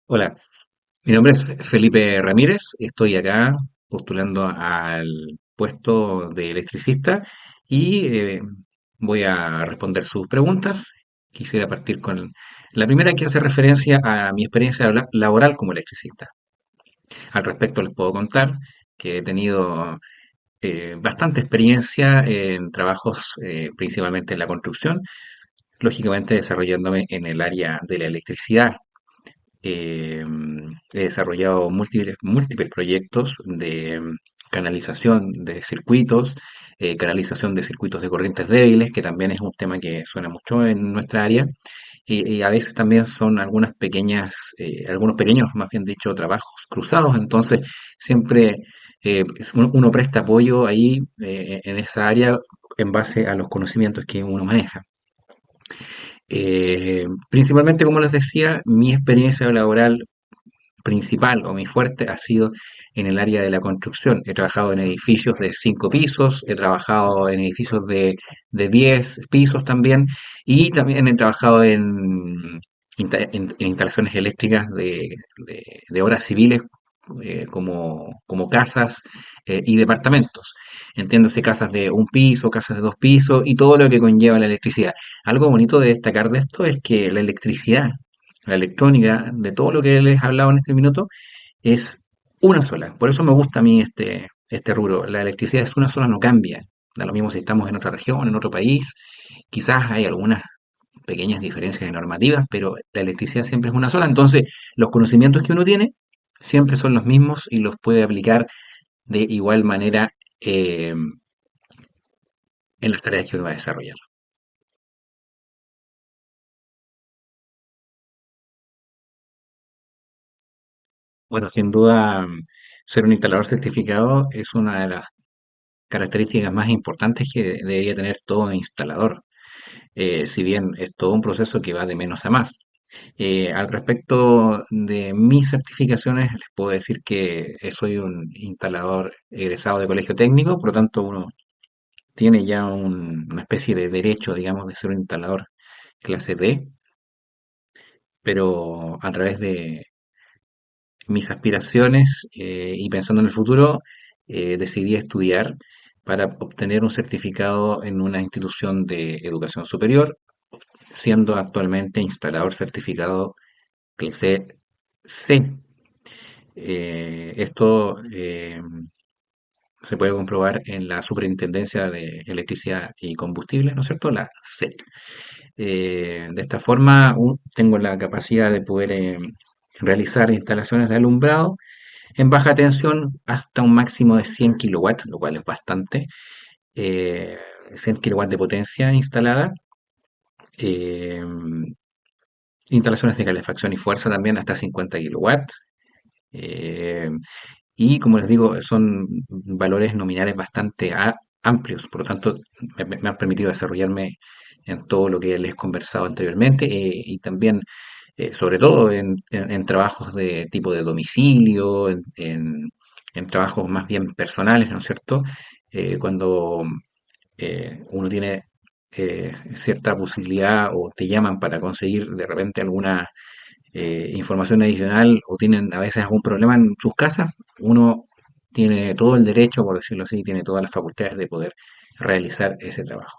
Hola, mi nombre es Felipe Ramírez, estoy acá postulando al puesto de electricista y voy a responder sus preguntas. Quisiera partir con la primera que hace referencia a mi experiencia laboral como electricista. Al respecto les puedo contar que he tenido bastante experiencia en trabajos principalmente en la construcción, lógicamente desarrollándome en el área de la electricidad. Eh, He desarrollado múltiples proyectos de canalización de circuitos, canalización de circuitos de corrientes débiles, que también es un tema que suena mucho en nuestra área, y a veces también son algunos pequeños, más bien dicho, trabajos cruzados, entonces siempre uno presta apoyo ahí en esa área en base a los conocimientos que uno maneja. Principalmente, como les decía, mi experiencia laboral principal o mi fuerte ha sido en el área de la construcción. He trabajado en edificios de 5 pisos, he trabajado en edificios de 10 pisos también, y también he trabajado en instalaciones eléctricas de obras civiles, como casas y departamentos. Entiéndase, casas de un piso, casas de 2 pisos y todo lo que conlleva la electricidad. Algo bonito de destacar de esto es que la electrónica, de todo lo que les he hablado en este minuto, es una sola. Por eso me gusta a mí este rubro. La electricidad es una sola, no cambia. Da lo mismo si estamos en otra región, en otro país. Quizás hay algunas pequeñas diferencias normativas, pero la electricidad siempre es una sola. Entonces, los conocimientos que uno tiene siempre son los mismos y los puede aplicar de igual manera en las tareas que uno va a desarrollar. Bueno, sin duda, ser un instalador certificado es una de las características más importantes que debería tener todo instalador, si bien es todo un proceso que va de menos a más. Al respecto de mis certificaciones, les puedo decir que soy un instalador egresado de colegio técnico, por lo tanto uno tiene ya una especie de derecho, digamos, de ser un instalador clase D, pero a través de mis aspiraciones y pensando en el futuro, decidí estudiar para obtener un certificado en una institución de educación superior, siendo actualmente instalador certificado clase C. Esto se puede comprobar en la Superintendencia de Electricidad y Combustible, ¿no es cierto? La SEC. De esta forma, tengo la capacidad de poder realizar instalaciones de alumbrado en baja tensión hasta un máximo de 100 kilowatts, lo cual es bastante. eh, 100 kilowatts de potencia instalada. eh, Instalaciones de calefacción y fuerza también hasta 50 kilowatts. eh, y como les digo, son valores nominales bastante amplios, por lo tanto me han permitido desarrollarme en todo lo que les he conversado anteriormente, y también, sobre todo en trabajos de tipo de domicilio, en trabajos más bien personales, ¿no es cierto? Cuando uno tiene cierta posibilidad o te llaman para conseguir de repente alguna información adicional o tienen a veces algún problema en sus casas, uno tiene todo el derecho, por decirlo así, tiene todas las facultades de poder realizar ese trabajo.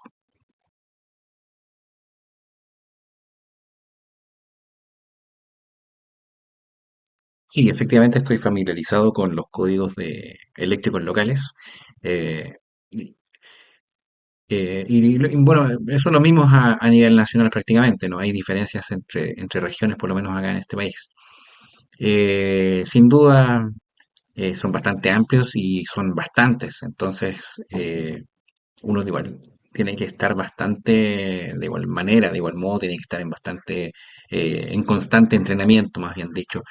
Sí, efectivamente estoy familiarizado con los códigos de eléctricos locales. eh, y, y bueno, son los mismos a nivel nacional prácticamente, no hay diferencias entre regiones, por lo menos acá en este país. Sin duda, son bastante amplios y son bastantes, entonces uno de igual tiene que estar bastante de igual manera, de igual modo, tiene que estar en constante entrenamiento, más bien dicho,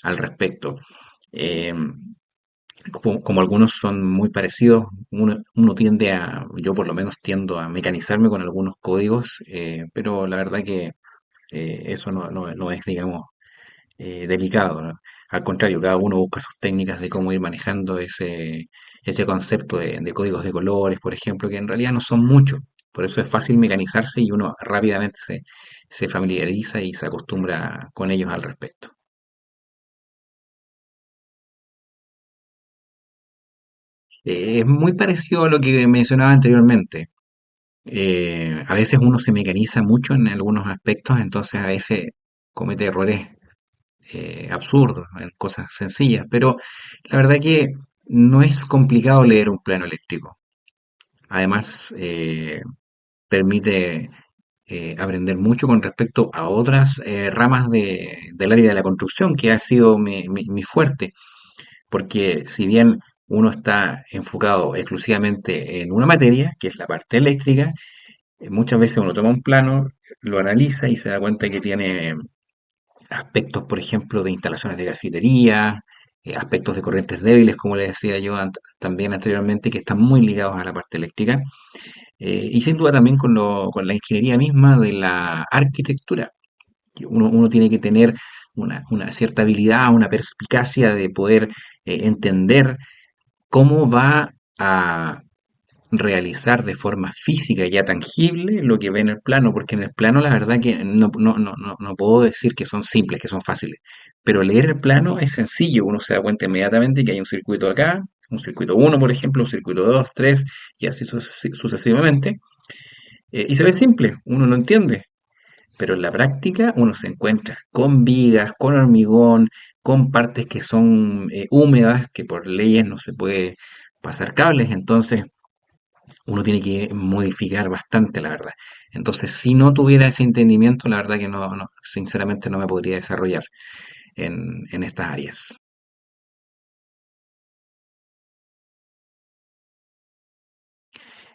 al respecto. Eh, como algunos son muy parecidos, uno tiende yo por lo menos tiendo a mecanizarme con algunos códigos, pero la verdad que eso no es, digamos, delicado, ¿no? Al contrario, cada uno busca sus técnicas de cómo ir manejando ese concepto de códigos de colores, por ejemplo, que en realidad no son muchos. Por eso es fácil mecanizarse y uno rápidamente se familiariza y se acostumbra con ellos al respecto. Es muy parecido a lo que mencionaba anteriormente. A veces uno se mecaniza mucho en algunos aspectos, entonces a veces comete errores absurdos en cosas sencillas, pero la verdad que no es complicado leer un plano eléctrico. Además, permite aprender mucho con respecto a otras ramas del área de la construcción, que ha sido mi fuerte, porque si bien uno está enfocado exclusivamente en una materia, que es la parte eléctrica, muchas veces uno toma un plano, lo analiza y se da cuenta que tiene aspectos, por ejemplo, de instalaciones de gasitería, aspectos de corrientes débiles, como le decía yo también anteriormente, que están muy ligados a la parte eléctrica, y sin duda también con la ingeniería misma de la arquitectura. Que uno tiene que tener una cierta habilidad, una perspicacia de poder entender cómo va a realizar de forma física ya tangible lo que ve en el plano, porque en el plano la verdad que no puedo decir que son simples, que son fáciles, pero leer el plano es sencillo, uno se da cuenta inmediatamente que hay un circuito acá, un circuito uno por ejemplo, un circuito 2 3 y así sucesivamente, y se ve simple, uno lo entiende, pero en la práctica uno se encuentra con vigas, con hormigón, con partes que son húmedas, que por leyes no se puede pasar cables, entonces uno tiene que modificar bastante, la verdad. Entonces, si no tuviera ese entendimiento, la verdad que sinceramente no me podría desarrollar en estas áreas.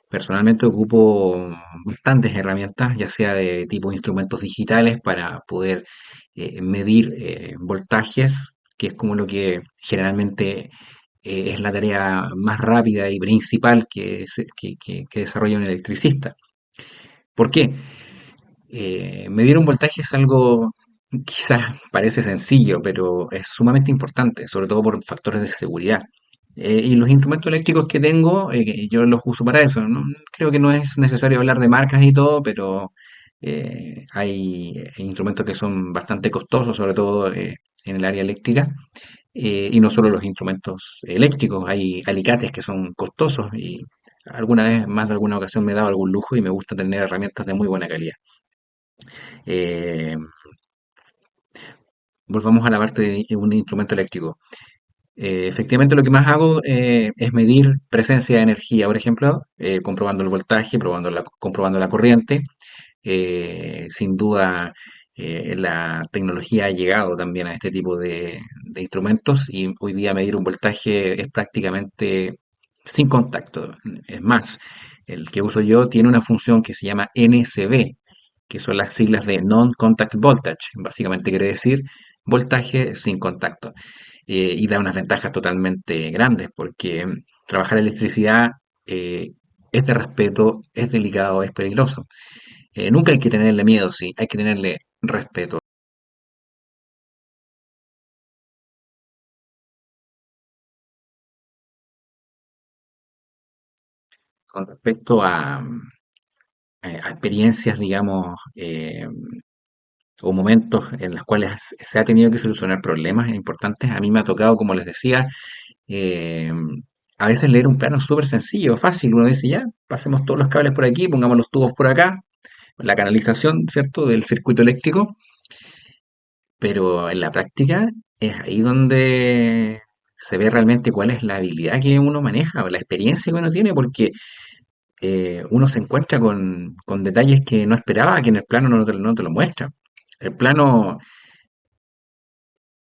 Personalmente ocupo bastantes herramientas, ya sea de tipo instrumentos digitales para poder medir voltajes, que es como lo que generalmente es la tarea más rápida y principal que desarrolla un electricista. ¿Por qué? Medir un voltaje es algo quizás parece sencillo, pero es sumamente importante, sobre todo por factores de seguridad. Y los instrumentos eléctricos que tengo, que yo los uso para eso. Creo que no es necesario hablar de marcas y todo, pero hay instrumentos que son bastante costosos, sobre todo en el área eléctrica. Y no solo los instrumentos eléctricos, hay alicates que son costosos y alguna vez, más de alguna ocasión me he dado algún lujo y me gusta tener herramientas de muy buena calidad. Eh, Volvamos a la parte de un instrumento eléctrico. Efectivamente, lo que más hago es medir presencia de energía, por ejemplo, comprobando el voltaje, comprobando la corriente. Sin duda, la tecnología ha llegado también a este tipo de instrumentos y hoy día medir un voltaje es prácticamente sin contacto. Es más, el que uso yo tiene una función que se llama NCV, que son las siglas de Non-Contact Voltage. Básicamente quiere decir voltaje sin contacto. Y da unas ventajas totalmente grandes porque trabajar electricidad eh, es de respeto, es delicado, es peligroso. Nunca hay que tenerle miedo, sí, hay que tenerle respeto. Con respecto a experiencias, digamos, o momentos en los cuales se ha tenido que solucionar problemas importantes, a mí me ha tocado, como les decía, eh, a veces leer un plano súper sencillo, fácil. Uno dice, ya, pasemos todos los cables por aquí, pongamos los tubos por acá, la canalización, ¿cierto?, del circuito eléctrico, pero en la práctica es ahí donde se ve realmente cuál es la habilidad que uno maneja o la experiencia que uno tiene, porque uno se encuentra con detalles que no esperaba, que en el plano no te lo muestra. El plano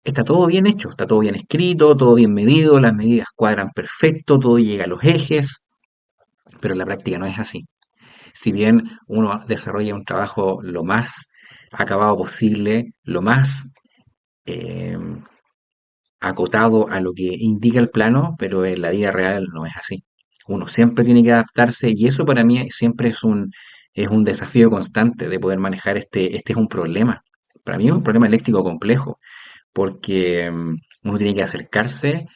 está todo bien hecho, está todo bien escrito, todo bien medido, las medidas cuadran perfecto, todo llega a los ejes, pero en la práctica no es así. Si bien uno desarrolla un trabajo lo más acabado posible, lo más eh, acotado a lo que indica el plano, pero en la vida real no es así. Uno siempre tiene que adaptarse y eso para mí siempre es un desafío constante de poder manejar este es un problema. Para mí es un problema eléctrico complejo porque uno tiene que acercarse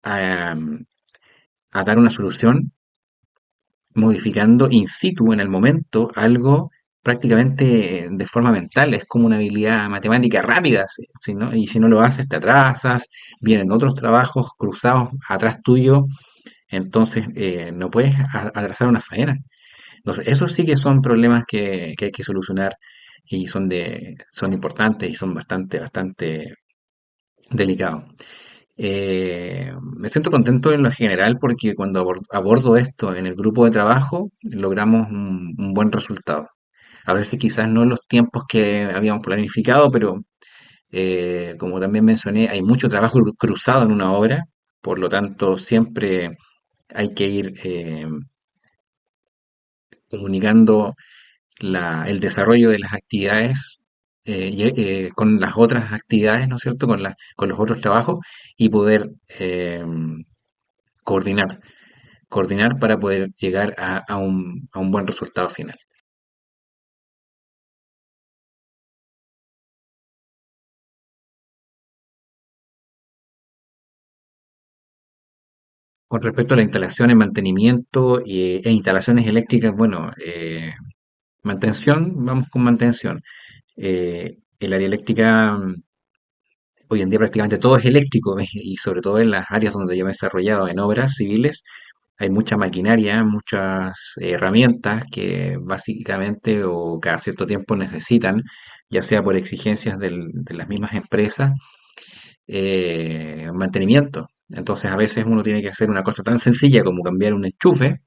a, a dar una solución modificando in situ en el momento algo prácticamente de forma mental, es como una habilidad matemática rápida, y si no lo haces te atrasas, vienen otros trabajos cruzados atrás tuyo, entonces no puedes atrasar una faena. Entonces, esos sí que son problemas que hay que solucionar y son importantes y son bastante delicados. Me siento contento en lo general porque cuando abordo esto en el grupo de trabajo logramos un buen resultado. A veces quizás no en los tiempos que habíamos planificado, pero como también mencioné, hay mucho trabajo cruzado en una obra, por lo tanto siempre hay que ir comunicando el desarrollo de las actividades con las otras actividades, ¿no es cierto? Con los otros trabajos y poder coordinar, coordinar para poder llegar a un buen resultado final. Con respecto a la instalación, mantenimiento e instalaciones eléctricas, bueno, mantención, vamos con mantención. El área eléctrica, hoy en día prácticamente todo es eléctrico y sobre todo en las áreas donde yo me he desarrollado en obras civiles, hay mucha maquinaria, muchas herramientas que básicamente o cada cierto tiempo necesitan, ya sea por exigencias de las mismas empresas, mantenimiento. Entonces a veces uno tiene que hacer una cosa tan sencilla como cambiar un enchufe,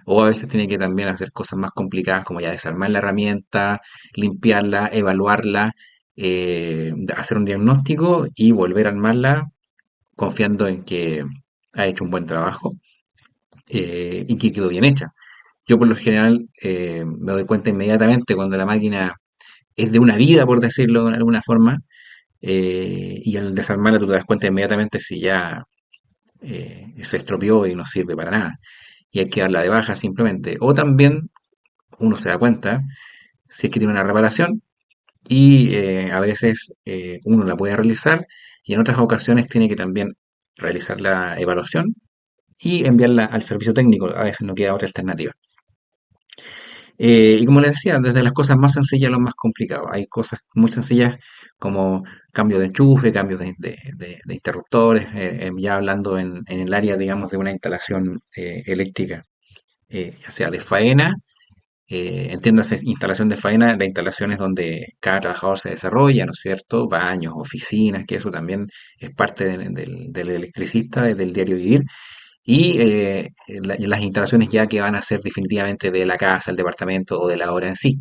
o a veces tiene que también hacer cosas más complicadas como ya desarmar la herramienta, limpiarla, evaluarla, hacer un diagnóstico y volver a armarla confiando en que ha hecho un buen trabajo y que quedó bien hecha. Yo por lo general me doy cuenta inmediatamente cuando la máquina es de una vida, por decirlo de alguna forma, y al desarmarla tú te das cuenta inmediatamente si ya se estropeó y no sirve para nada. Y hay que darla de baja simplemente. O también uno se da cuenta si es que tiene una reparación y a veces uno la puede realizar y en otras ocasiones tiene que también realizar la evaluación y enviarla al servicio técnico. A veces no queda otra alternativa. Y como les decía, desde las cosas más sencillas a lo más complicado. Hay cosas muy sencillas como cambio de enchufe, cambios de interruptores, ya hablando en el área, digamos, de una instalación eléctrica, ya sea de faena, entiéndase instalación de faena, de instalaciones donde cada trabajador se desarrolla, ¿no es cierto? Baños, oficinas, que eso también es parte del electricista, del diario vivir y las instalaciones ya que van a ser definitivamente de la casa, el departamento o de la obra en sí.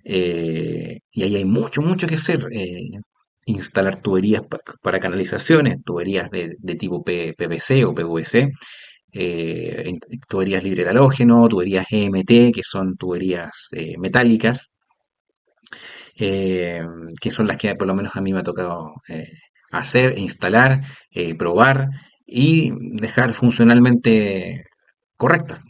Y ahí hay mucho que hacer. Instalar tuberías para canalizaciones, tuberías de tipo PVC o PVC, tuberías libre de halógeno, tuberías EMT, que son tuberías metálicas, eh, que son las que por lo menos a mí me ha tocado hacer, instalar, probar y dejar funcionalmente correctas.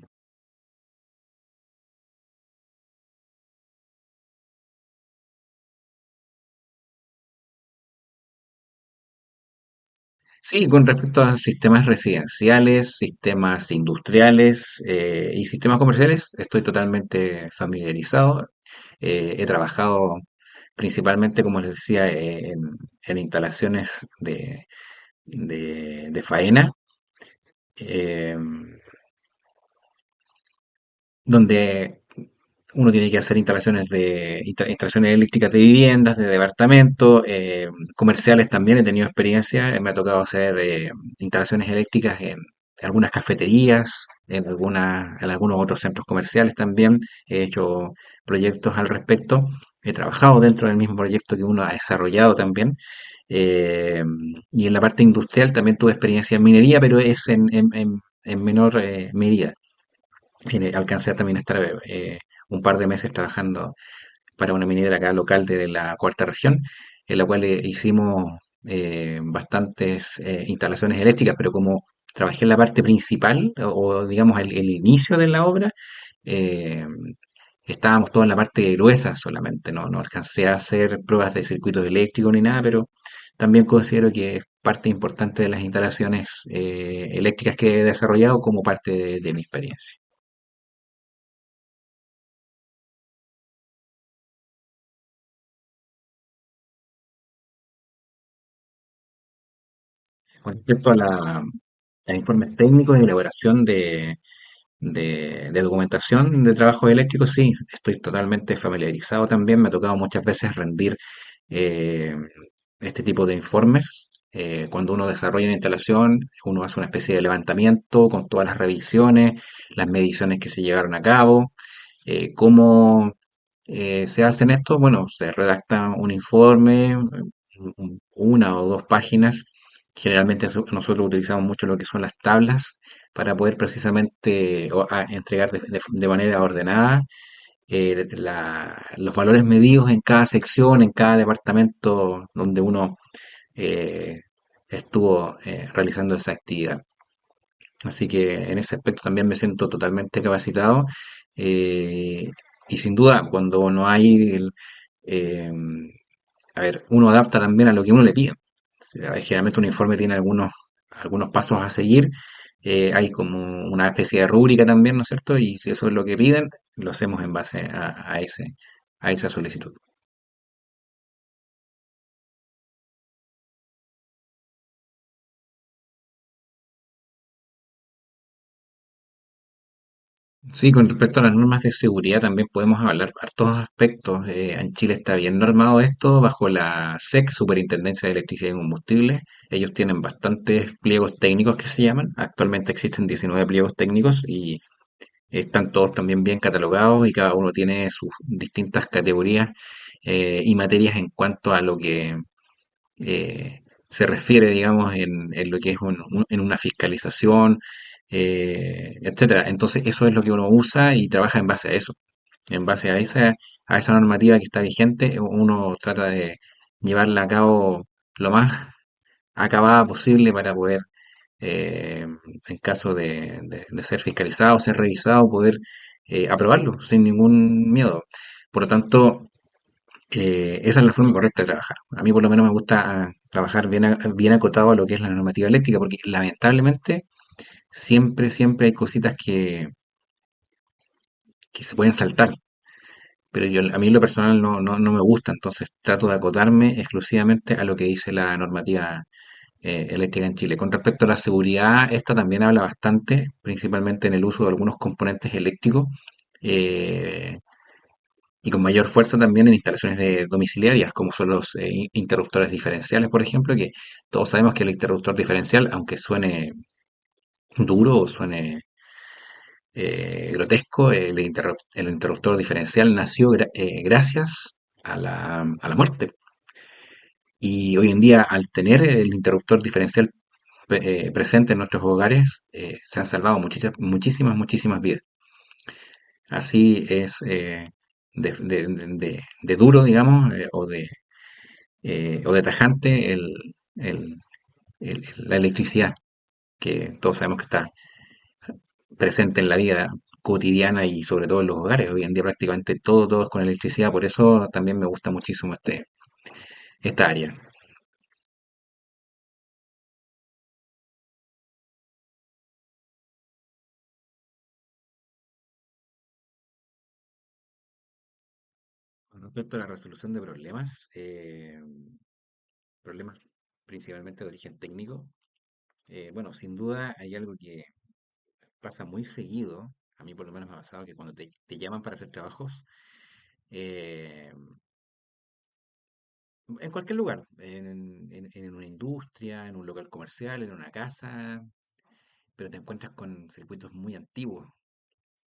Sí, con respecto a sistemas residenciales, sistemas industriales y sistemas comerciales, estoy totalmente familiarizado. He trabajado principalmente, como les decía, en instalaciones de faena, eh, donde uno tiene que hacer instalaciones eléctricas de viviendas, de departamentos, comerciales también he tenido experiencia, me ha tocado hacer instalaciones eléctricas en algunas cafeterías, en algunos otros centros comerciales también, he hecho proyectos al respecto, he trabajado dentro del mismo proyecto que uno ha desarrollado también, eh, y en la parte industrial también tuve experiencia en minería, pero es en menor medida. Alcancé a también a estar un par de meses trabajando para una minera acá local de la cuarta región, en la cual hicimos bastantes instalaciones eléctricas, pero como trabajé en la parte principal, digamos el inicio de la obra, eh, estábamos todos en la parte gruesa solamente, no alcancé a hacer pruebas de circuitos eléctricos ni nada, pero también considero que es parte importante de las instalaciones eléctricas que he desarrollado como parte de mi experiencia. Con respecto a informes técnicos y elaboración de documentación de trabajos eléctricos, sí, estoy totalmente familiarizado también. Me ha tocado muchas veces rendir eh, este tipo de informes. Cuando uno desarrolla una instalación, uno hace una especie de levantamiento con todas las revisiones, las mediciones que se llevaron a cabo, cómo se hacen esto. Bueno, se redacta un informe, una o dos páginas. Generalmente nosotros utilizamos mucho lo que son las tablas para poder precisamente entregar de manera ordenada los valores medidos en cada sección, en cada departamento donde uno eh, estuvo realizando esa actividad. Así que en ese aspecto también me siento totalmente capacitado eh, y sin duda cuando no hay, eh, a ver, uno adapta también a lo que uno le pide. Generalmente un informe tiene algunos pasos a seguir, hay como una especie de rúbrica también, ¿no es cierto? Y si eso es lo que piden, lo hacemos en base a esa solicitud. Sí, con respecto a las normas de seguridad también podemos hablar hartos aspectos. En Chile está bien normado esto bajo la SEC, Superintendencia de Electricidad y Combustible. Ellos tienen bastantes pliegos técnicos que se llaman. Actualmente existen 19 pliegos técnicos y están todos también bien catalogados y cada uno tiene sus distintas categorías y materias en cuanto a lo que se refiere, digamos, en lo que es en una fiscalización, etcétera. Entonces, eso es lo que uno usa y trabaja en base a eso. En base a esa normativa que está vigente, uno trata de llevarla a cabo lo más acabada posible para poder, eh, en caso de ser fiscalizado, ser revisado, poder aprobarlo sin ningún miedo. Por lo tanto, esa es la forma correcta de trabajar. A mí por lo menos me gusta trabajar bien acotado a lo que es la normativa eléctrica, porque lamentablemente siempre hay cositas que se pueden saltar, pero a mí en lo personal no me gusta, entonces trato de acotarme exclusivamente a lo que dice la normativa eléctrica en Chile. Con respecto a la seguridad, esta también habla bastante, principalmente en el uso de algunos componentes eléctricos. eh, y con mayor fuerza también en instalaciones domiciliarias, como son los interruptores diferenciales, por ejemplo, que todos sabemos que el interruptor diferencial, aunque suene duro o suene grotesco, el interruptor diferencial nació gracias a la muerte. Y hoy en día, al tener el interruptor diferencial presente en nuestros hogares, se han salvado muchísimas vidas. Así es de duro, digamos, o de tajante el- la electricidad, que todos sabemos que está presente en la vida cotidiana y sobre todo en los hogares. Hoy en día prácticamente todo es con electricidad, por eso también me gusta muchísimo esta área. Con respecto a la resolución de problemas principalmente de origen técnico, bueno, sin duda hay algo que pasa muy seguido, a mí por lo menos me ha pasado que cuando te llaman para hacer trabajos, eh, en cualquier lugar, en una industria, en un local comercial, en una casa, pero te encuentras con circuitos muy antiguos,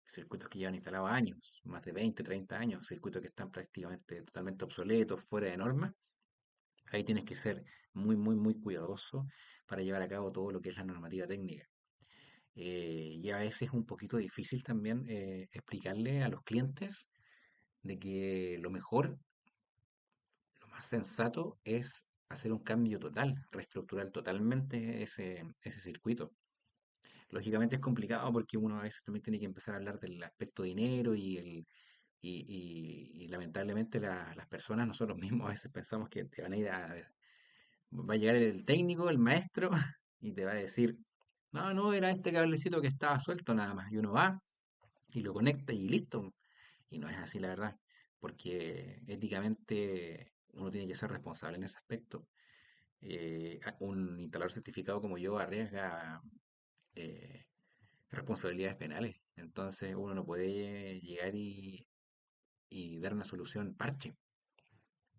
circuitos que llevan instalados años, más de 20, 30 años, circuitos que están prácticamente totalmente obsoletos, fuera de norma. Ahí tienes que ser muy cuidadoso para llevar a cabo todo lo que es la normativa técnica. Y a veces es un poquito difícil también explicarle a los clientes de que lo mejor, lo más sensato es hacer un cambio total, reestructurar totalmente ese circuito. Lógicamente es complicado porque uno a veces también tiene que empezar a hablar del aspecto dinero y lamentablemente las personas, nosotros mismos a veces pensamos que te van a va a llegar el técnico, el maestro, y te va a decir, no, era este cablecito que estaba suelto nada más. Y uno va y lo conecta y listo. Y no es así, la verdad, porque éticamente uno tiene que ser responsable en ese aspecto. Un instalador certificado como yo arriesga eh, responsabilidades penales. Entonces uno no puede llegar y dar una solución parche.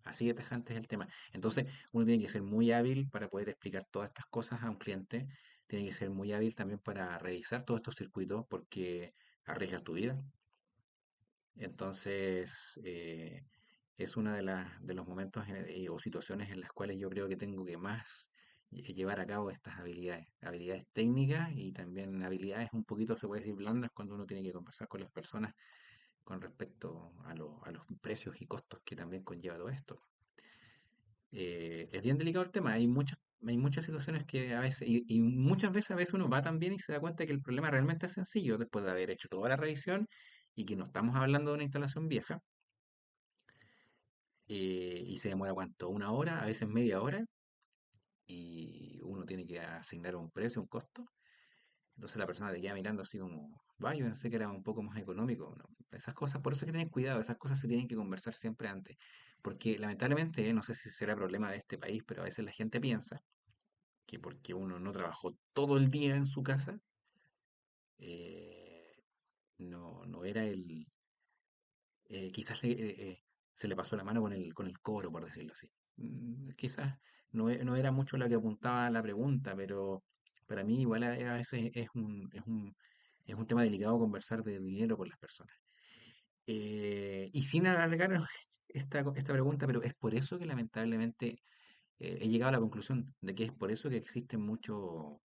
Así de tajante es el tema. Entonces uno tiene que ser muy hábil para poder explicar todas estas cosas a un cliente. Tiene que ser muy hábil también para revisar todos estos circuitos porque arriesgas tu vida. Entonces, es una de los momentos o situaciones en las cuales yo creo que tengo que más llevar a cabo estas habilidades, habilidades técnicas y también habilidades un poquito, se puede decir, blandas cuando uno tiene que conversar con las personas con respecto a los precios y costos que también conlleva todo esto. Es bien delicado el tema, hay muchas situaciones que a veces, y muchas veces a veces uno va también y se da cuenta que el problema realmente es sencillo después de haber hecho toda la revisión y que no estamos hablando de una instalación vieja, y se demora cuánto, una hora, a veces media hora, y uno tiene que asignar un precio, un costo. Entonces la persona te queda mirando así como, vaya, yo pensé que era un poco más económico. No, esas cosas, por eso hay que tener cuidado, esas cosas se tienen que conversar siempre antes. Porque lamentablemente, no sé si será problema de este país, pero a veces la gente piensa que porque uno no trabajó todo el día en su casa, eh, no era quizás se le pasó la mano con el cobro, por decirlo así. Quizás no era mucho lo que apuntaba la pregunta, pero para mí igual a veces es un tema delicado conversar de dinero con las personas. Y sin alargar esta pregunta, pero es por eso que lamentablemente he llegado a la conclusión de que es por eso que existen muchos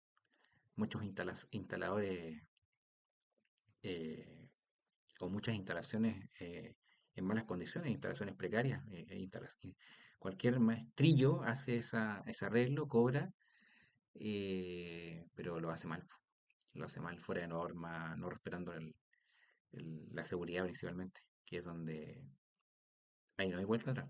instaladores eh, o muchas instalaciones en malas condiciones, instalaciones precarias. Cualquier maestrillo hace ese arreglo, cobra, pero lo hace mal. Lo hace mal, fuera de norma, no respetando la seguridad principalmente, que es donde ahí no hay vuelta atrás.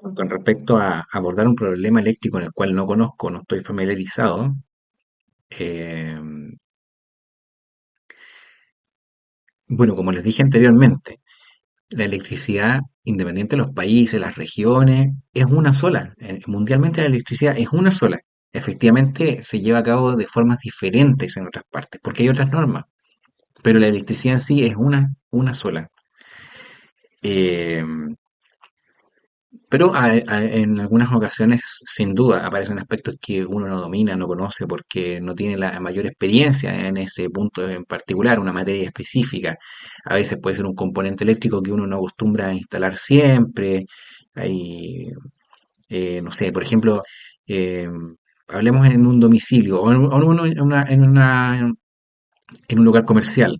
Con respecto a abordar un problema eléctrico en el cual no conozco, no estoy familiarizado, eh, bueno, como les dije anteriormente, la electricidad, independiente de los países, las regiones, es una sola. Mundialmente la electricidad es una sola. Efectivamente, se lleva a cabo de formas diferentes en otras partes, porque hay otras normas, pero la electricidad en sí es una sola. Eh, pero en algunas ocasiones, sin duda, aparecen aspectos que uno no domina, no conoce, porque no tiene la mayor experiencia en ese punto en particular, una materia específica. A veces puede ser un componente eléctrico que uno no acostumbra a instalar siempre. Hay, no sé, por ejemplo, eh, hablemos en un domicilio o en un lugar comercial.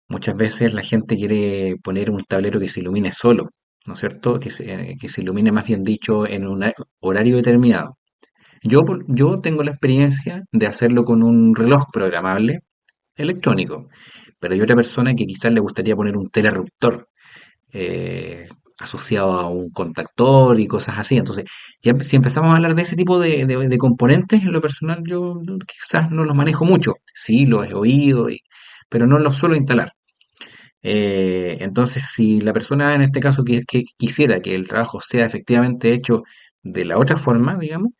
Muchas veces la gente quiere poner un tablero que se ilumine solo, ¿no es cierto? Que se ilumine más bien dicho en un horario determinado. Yo tengo la experiencia de hacerlo con un reloj programable electrónico, pero hay otra persona que quizás le gustaría poner un telerruptor eh, asociado a un contactor y cosas así. Entonces, ya si empezamos a hablar de ese tipo de componentes, en lo personal yo quizás no los manejo mucho. Sí, los he oído, pero no los suelo instalar. Entonces, si la persona en este caso que quisiera que el trabajo sea efectivamente hecho de la otra forma, digamos,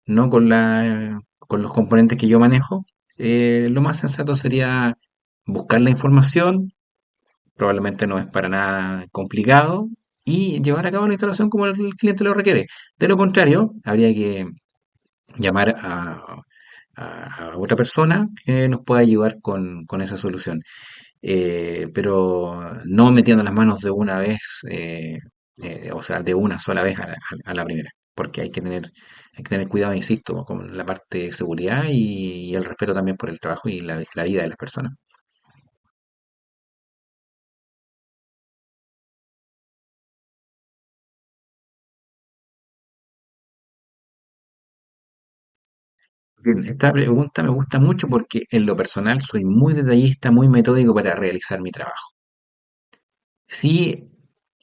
no con los componentes que yo manejo, lo más sensato sería buscar la información, probablemente no es para nada complicado, y llevar a cabo la instalación como el cliente lo requiere. De lo contrario, habría que llamar a otra persona que nos pueda ayudar con esa solución, pero no metiendo las manos de una vez, o sea, de una sola vez a la primera, porque hay que tener cuidado, insisto, con la parte de seguridad y el respeto también por el trabajo y la vida de las personas. Bien, esta pregunta me gusta mucho porque en lo personal soy muy detallista, muy metódico para realizar mi trabajo. Sí,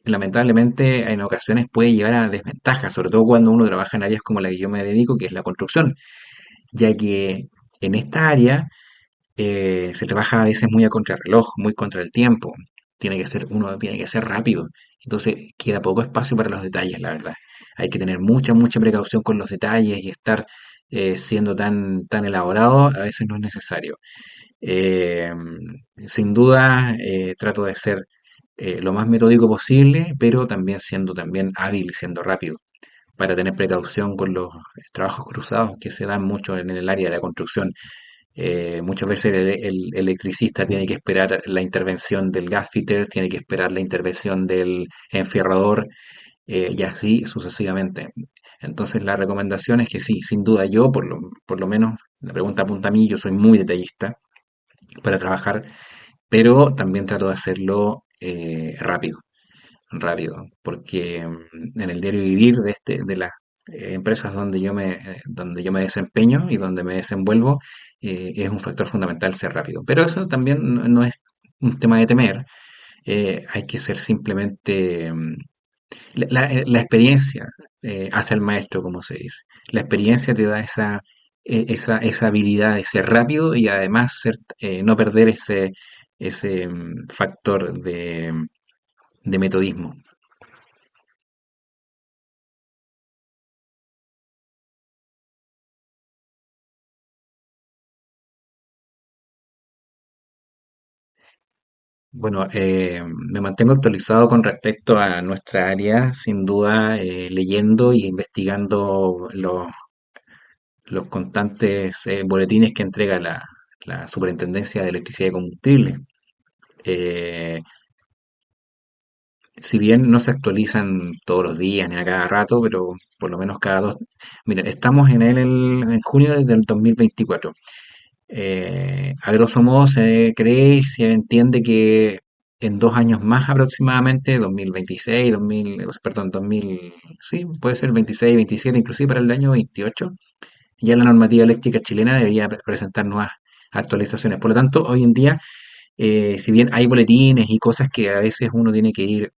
lamentablemente en ocasiones puede llevar a desventajas, sobre todo cuando uno trabaja en áreas como la que yo me dedico, que es la construcción, ya que En esta área se trabaja a veces muy a contrarreloj, muy contra el tiempo. Uno tiene que ser rápido. Entonces queda poco espacio para los detalles, la verdad. Hay que tener mucha precaución con los detalles y estar siendo tan elaborado a veces no es necesario. Eh, Sin duda, trato de ser lo más metódico posible, pero también siendo también hábil y siendo rápido, para tener precaución con los trabajos cruzados que se dan mucho en el área de la construcción. Muchas veces el electricista tiene que esperar la intervención del gasfitter, tiene que esperar la intervención del enfierrador, y así sucesivamente. Entonces la recomendación es que sí, sin duda yo, por lo menos, la pregunta apunta a mí, yo soy muy detallista para trabajar, pero también trato de hacerlo rápido, porque en el diario vivir de las empresas donde yo me desempeño y donde me desenvuelvo, es un factor fundamental ser rápido. Pero eso también no es un tema de temer, hay que ser simplemente la experiencia hace al maestro, como se dice. La experiencia te da esa habilidad de ser rápido y además no perder ese factor de metodismo. Bueno, me mantengo actualizado con respecto a nuestra área, sin duda, leyendo y investigando los constantes boletines que entrega la Superintendencia de Electricidad y Combustible. Eh, si bien no se actualizan todos los días ni a cada rato, pero por lo menos cada dos. Mira, estamos en junio del 2024. A grosso modo se cree y se entiende que en 2 años más aproximadamente, 2026, 2000, perdón, 2000, sí, puede ser 26, 27, inclusive para el año 28, ya la normativa eléctrica chilena debería presentar nuevas actualizaciones. Por lo tanto, hoy en día, si bien hay boletines y cosas que a veces uno tiene que ir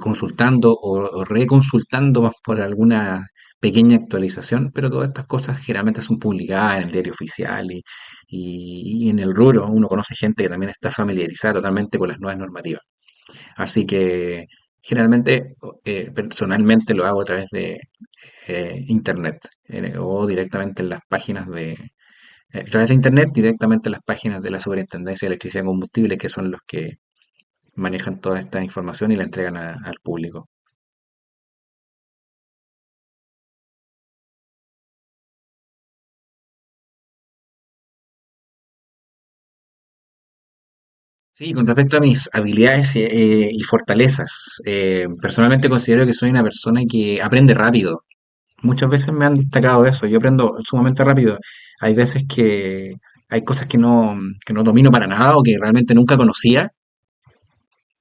consultando o reconsultando más por alguna pequeña actualización, pero todas estas cosas generalmente son publicadas en el diario oficial y en el rubro uno conoce gente que también está familiarizada totalmente con las nuevas normativas. Así que generalmente, personalmente lo hago a través de internet o directamente en las páginas a través de internet, directamente en las páginas de la Superintendencia de Electricidad y Combustible, que son los que manejan toda esta información y la entregan al público. Sí, con respecto a mis habilidades y fortalezas, personalmente considero que soy una persona que aprende rápido. Muchas veces me han destacado eso, yo aprendo sumamente rápido. Hay veces que hay cosas que no domino para nada o que realmente nunca conocía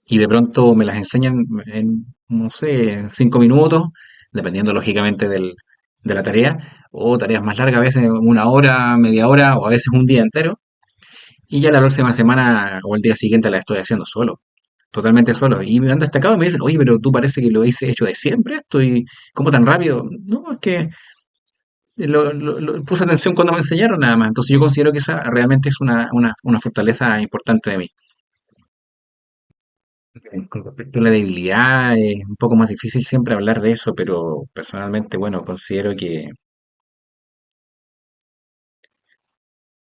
y de pronto me las enseñan en, no sé, en 5 minutos, dependiendo lógicamente de la tarea, o tareas más largas, a veces una hora, media hora o a veces un día entero. Y ya la próxima semana o el día siguiente la estoy haciendo solo, totalmente solo. Y me han destacado y me dicen, oye, pero tú parece que lo hice hecho de siempre esto y cómo tan rápido. No, es que puse atención cuando me enseñaron nada más. Entonces yo considero que esa realmente es una fortaleza importante de mí. Con respecto a la debilidad, es un poco más difícil siempre hablar de eso, pero personalmente, bueno, considero que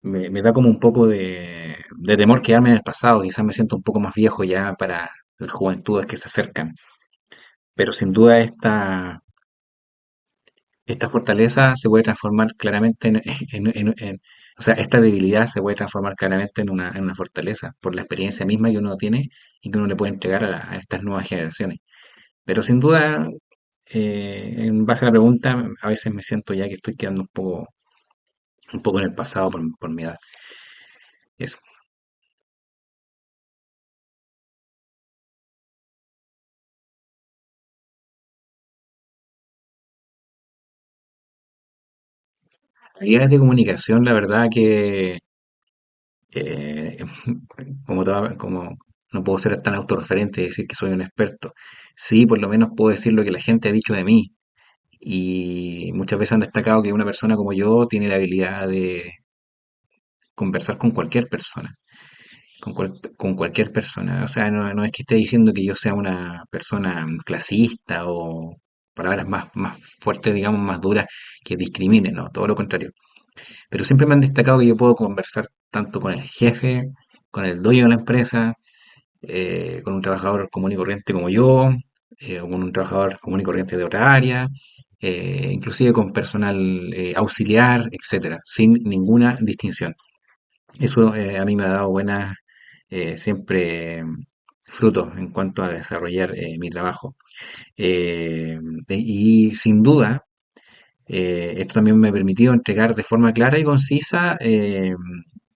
me da como un poco de temor quedarme en el pasado. Quizás me siento un poco más viejo ya para las juventudes que se acercan. Pero sin duda esta fortaleza se puede transformar claramente o sea, esta debilidad se puede transformar claramente en una fortaleza por la experiencia misma que uno tiene y que uno le puede entregar a estas nuevas generaciones. Pero sin duda, en base a la pregunta, a veces me siento ya que estoy quedando un poco en el pasado por mi edad. Eso. Habilidades de comunicación, la verdad que eh, como no puedo ser tan autorreferente y decir que soy un experto. Sí, por lo menos puedo decir lo que la gente ha dicho de mí. Y muchas veces han destacado que una persona como yo tiene la habilidad conversar con cualquier persona, con cualquier persona. O sea, no es que esté diciendo que yo sea una persona clasista o palabras más fuertes, digamos, más duras, que discriminen, no, todo lo contrario. Pero siempre me han destacado que yo puedo conversar tanto con el jefe, con el dueño de la empresa, con un trabajador común y corriente como yo, o con un trabajador común y corriente de otra área, inclusive con personal auxiliar, etcétera, sin ninguna distinción. Eso a mí me ha dado buenas, siempre frutos en cuanto a desarrollar mi trabajo. Y sin duda, esto también me ha permitido entregar de forma clara y concisa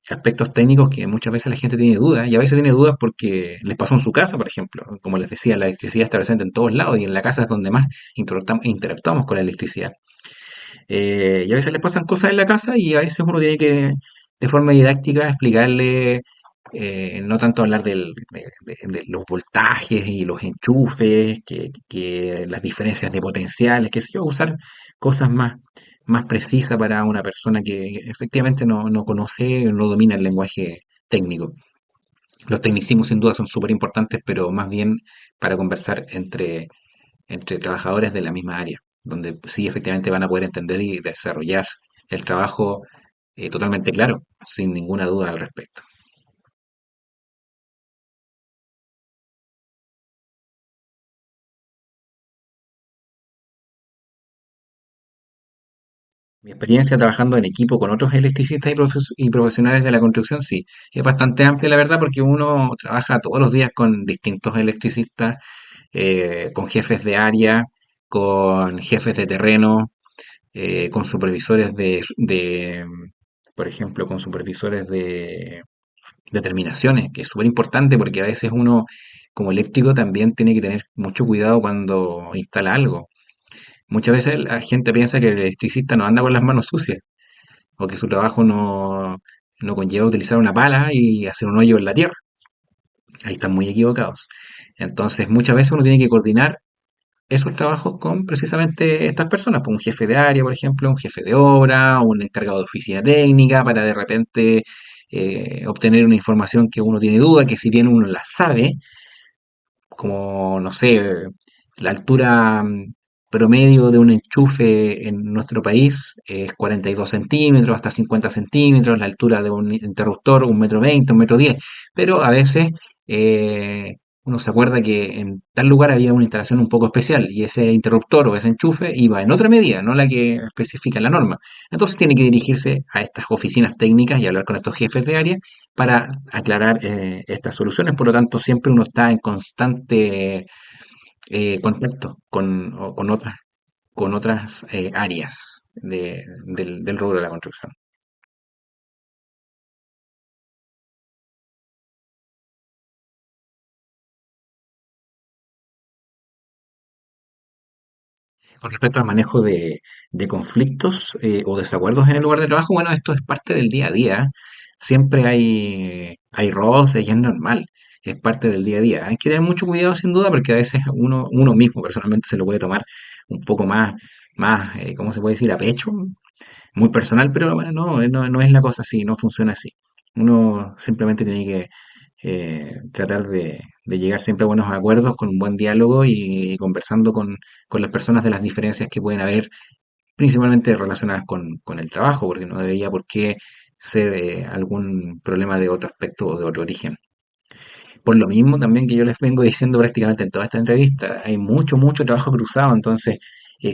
aspectos técnicos que muchas veces la gente tiene dudas, y a veces tiene dudas porque les pasó en su casa, por ejemplo. Como les decía, la electricidad está presente en todos lados y en la casa es donde más interactuamos con la electricidad. Y a veces les pasan cosas en la casa y a veces uno tiene que, de forma didáctica, explicarle, no tanto hablar de los voltajes y los enchufes, que las diferencias de potenciales, qué sé yo, usar cosas más precisas para una persona que efectivamente no conoce, no domina el lenguaje técnico. Los tecnicismos sin duda son súper importantes, pero más bien para conversar entre trabajadores de la misma área, donde sí efectivamente van a poder entender y desarrollar el trabajo totalmente claro, sin ninguna duda al respecto. Mi experiencia trabajando en equipo con otros electricistas y profesionales de la construcción, sí, es bastante amplia la verdad porque uno trabaja todos los días con distintos electricistas, con jefes de área, con jefes de terreno, con supervisores por ejemplo, con supervisores de determinaciones, que es súper importante porque a veces uno como eléctrico también tiene que tener mucho cuidado cuando instala algo. Muchas veces la gente piensa que el electricista no anda con las manos sucias o que su trabajo no conlleva utilizar una pala y hacer un hoyo en la tierra. Ahí están muy equivocados. Entonces muchas veces uno tiene que coordinar esos trabajos con precisamente estas personas, pues un jefe de área, por ejemplo, un jefe de obra, un encargado de oficina técnica, para de repente obtener una información que uno tiene duda, que si bien uno la sabe, como, no sé, la altura promedio de un enchufe en nuestro país es 42 centímetros hasta 50 centímetros, la altura de un interruptor 1,20 m, 1,10 m, pero a veces uno se acuerda que en tal lugar había una instalación un poco especial y ese interruptor o ese enchufe iba en otra medida, no la que especifica la norma. Entonces tiene que dirigirse a estas oficinas técnicas y hablar con estos jefes de área para aclarar estas soluciones. Por lo tanto, siempre uno está en constante contacto con otras áreas del rubro de la construcción. Con respecto al manejo de conflictos o desacuerdos en el lugar de trabajo, bueno, esto es parte del día a día. Siempre hay roces y es normal. Es parte del día a día. Hay que tener mucho cuidado sin duda porque a veces uno mismo personalmente se lo puede tomar un poco más, ¿cómo se puede decir? A pecho, muy personal, pero bueno, no es la cosa así, no funciona así. Uno simplemente tiene que tratar de llegar siempre a buenos acuerdos con un buen diálogo y conversando con las personas de las diferencias que pueden haber, principalmente relacionadas con el trabajo, porque no debería por qué ser algún problema de otro aspecto o de otro origen. Por lo mismo también que yo les vengo diciendo prácticamente en toda esta entrevista, hay mucho trabajo cruzado, entonces,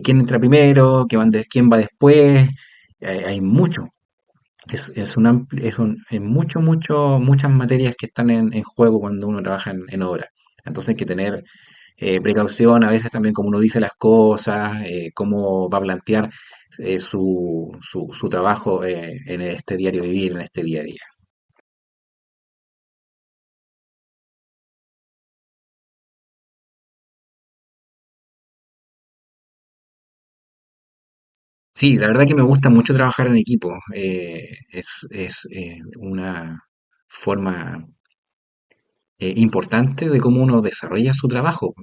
¿quién entra primero? ¿Quién va después? Hay mucho. Es muchas materias que están en juego cuando uno trabaja en obra. Entonces hay que tener precaución a veces también como uno dice las cosas, cómo va a plantear su trabajo en este diario vivir, en este día a día. Sí, la verdad que me gusta mucho trabajar en equipo. Es una forma importante de cómo uno desarrolla su trabajo.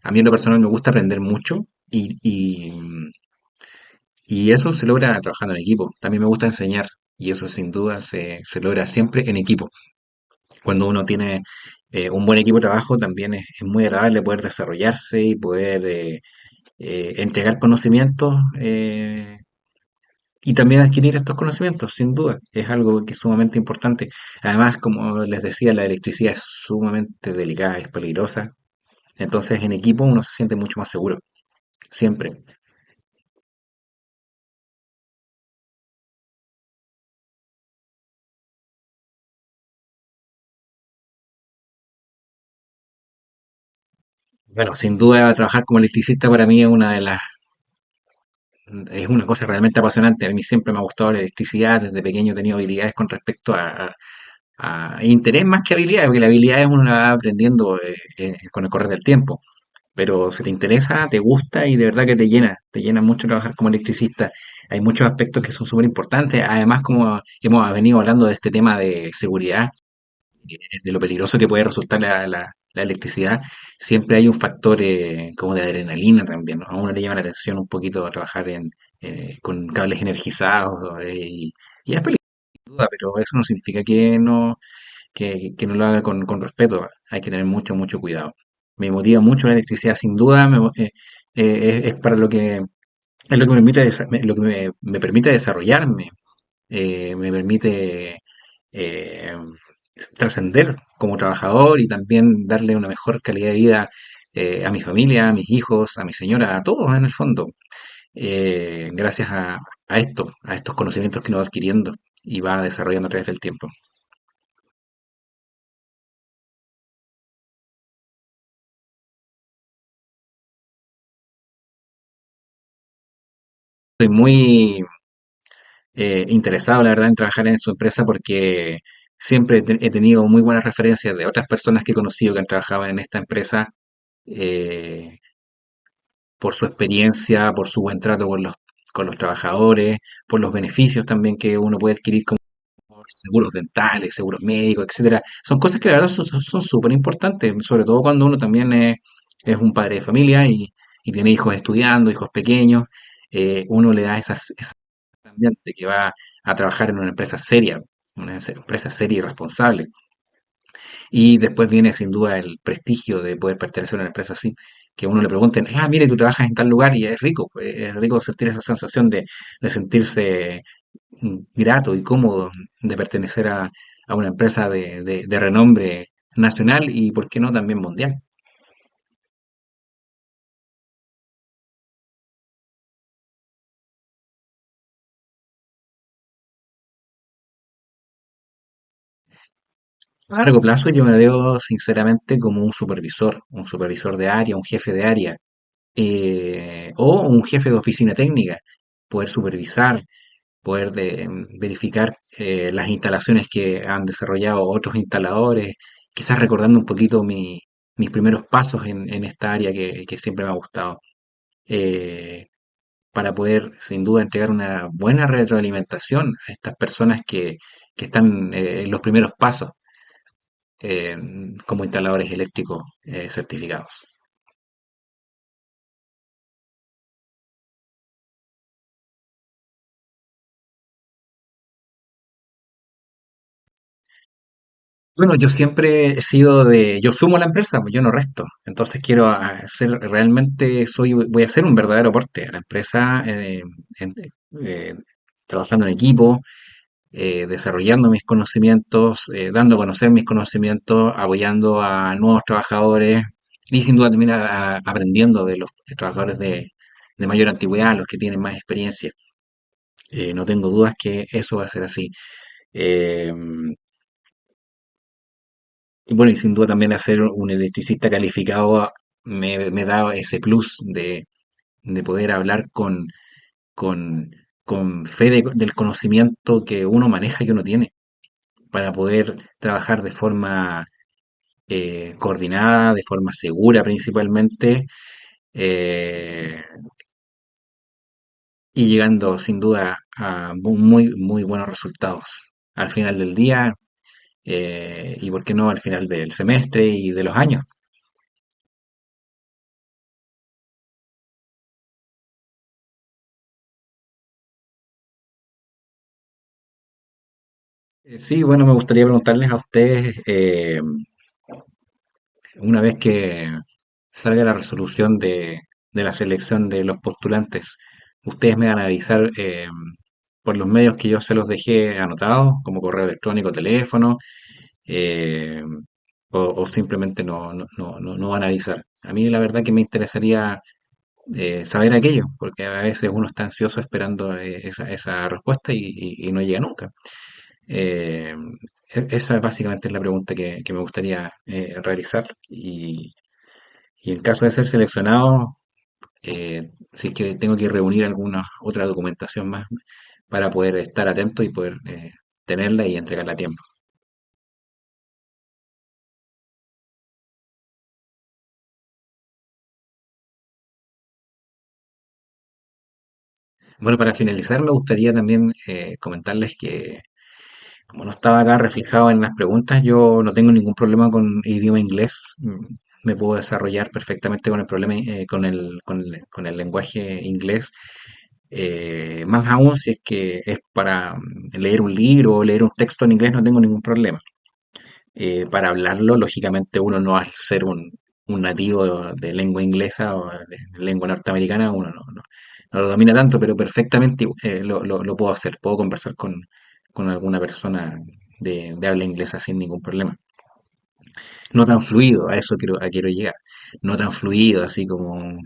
A mí en lo personal me gusta aprender mucho y eso se logra trabajando en equipo. También me gusta enseñar. y eso sin duda se logra siempre en equipo. Cuando uno tiene un buen equipo de trabajo, también es muy agradable poder desarrollarse y poder entregar conocimientos y también adquirir estos conocimientos, sin duda. Es algo que es sumamente importante. Además, como les decía, la electricidad es sumamente delicada, es peligrosa. Entonces, en equipo uno se siente mucho más seguro, siempre. Bueno, sin duda, trabajar como electricista para mí es una cosa realmente apasionante. A mí siempre me ha gustado la electricidad. Desde pequeño he tenido habilidades con respecto a interés más que habilidades, porque la habilidad es uno la va aprendiendo con el correr del tiempo. Pero si te interesa, te gusta y de verdad que te llena mucho trabajar como electricista. Hay muchos aspectos que son súper importantes. Además, como hemos venido hablando de este tema de seguridad, de lo peligroso que puede resultar la electricidad, siempre hay un factor como de adrenalina también, ¿no? A uno le llama la atención un poquito trabajar con cables energizados y es peligroso, sin duda, pero eso no significa que no lo haga con respeto. Hay que tener mucho, mucho cuidado. Me motiva mucho la electricidad, sin duda, es para lo que es lo que me permite, lo que me permite desarrollarme, me permite eh, trascender como trabajador y también darle una mejor calidad de vida a mi familia, a mis hijos, a mi señora, a todos en el fondo, gracias a esto, a estos conocimientos que uno va adquiriendo y va desarrollando a través del tiempo. Estoy muy interesado, la verdad, en trabajar en su empresa porque siempre he tenido muy buenas referencias de otras personas que he conocido que han trabajado en esta empresa eh, por su experiencia, por su buen trato con los trabajadores, por los beneficios también que uno puede adquirir como seguros dentales, seguros médicos, etcétera. Son cosas que la verdad son súper importantes, sobre todo cuando uno también es un padre de familia y tiene hijos estudiando, hijos pequeños. Uno le da esas ambiente que va a trabajar en una empresa seria y responsable. Y después viene sin duda el prestigio de poder pertenecer a una empresa así, que a uno le pregunten, ah, mire, tú trabajas en tal lugar y es rico sentir esa sensación de sentirse grato y cómodo de pertenecer a una empresa de renombre nacional y, ¿por qué no, también mundial? A largo plazo yo me veo sinceramente como un supervisor de área, un jefe de área, o un jefe de oficina técnica, poder supervisar, verificar las instalaciones que han desarrollado otros instaladores, quizás recordando un poquito mis primeros pasos en esta área que siempre me ha gustado, eh, para poder sin duda entregar una buena retroalimentación a estas personas que están en los primeros pasos eh, como instaladores eléctricos certificados. Bueno, yo siempre he sido yo sumo a la empresa, pues yo no resto. Entonces quiero hacer, realmente voy a hacer un verdadero aporte a la empresa, en- eh, trabajando en equipo, desarrollando mis conocimientos, dando a conocer mis conocimientos, apoyando a nuevos trabajadores y sin duda también aprendiendo de los trabajadores de mayor antigüedad, los que tienen más experiencia. No tengo dudas que eso va a ser así. Eh, Y bueno, y sin duda también hacer un electricista calificado me da ese plus de poder hablar con, con fe del conocimiento que uno maneja y que uno tiene, para poder trabajar de forma coordinada, de forma segura principalmente, eh, y llegando sin duda a muy, muy buenos resultados al final del día, y por qué no al final del semestre y de los años. Sí, bueno, me gustaría preguntarles a ustedes, una vez que salga la resolución de la selección de los postulantes, ustedes me van a avisar por los medios que yo se los dejé anotados, como correo electrónico, teléfono, eh, o simplemente no van a avisar. A mí la verdad que me interesaría saber aquello, porque a veces uno está ansioso esperando esa respuesta y no llega nunca. Eh, Esa básicamente es la pregunta que me gustaría realizar y en caso de ser seleccionado, si es que tengo que reunir alguna otra documentación más para poder estar atento y poder tenerla y entregarla a tiempo. Bueno, para finalizar, me gustaría también comentarles que como no estaba acá reflejado en las preguntas, yo no tengo ningún problema con idioma inglés. Me puedo desarrollar perfectamente con el problema, con el lenguaje inglés. Más aún si es que es para leer un libro o leer un texto en inglés, no tengo ningún problema. Para hablarlo, lógicamente uno no va a ser un nativo de lengua inglesa o de lengua norteamericana, uno no lo domina tanto, pero perfectamente lo puedo hacer. Puedo conversar con alguna persona de habla inglesa sin ningún problema. No tan fluido, a eso quiero llegar. No tan fluido, así como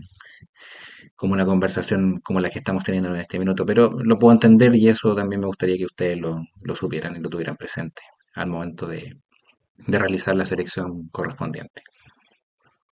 una conversación como la que estamos teniendo en este minuto, pero lo puedo entender y eso también me gustaría que ustedes lo supieran y lo tuvieran presente al momento de realizar la selección correspondiente.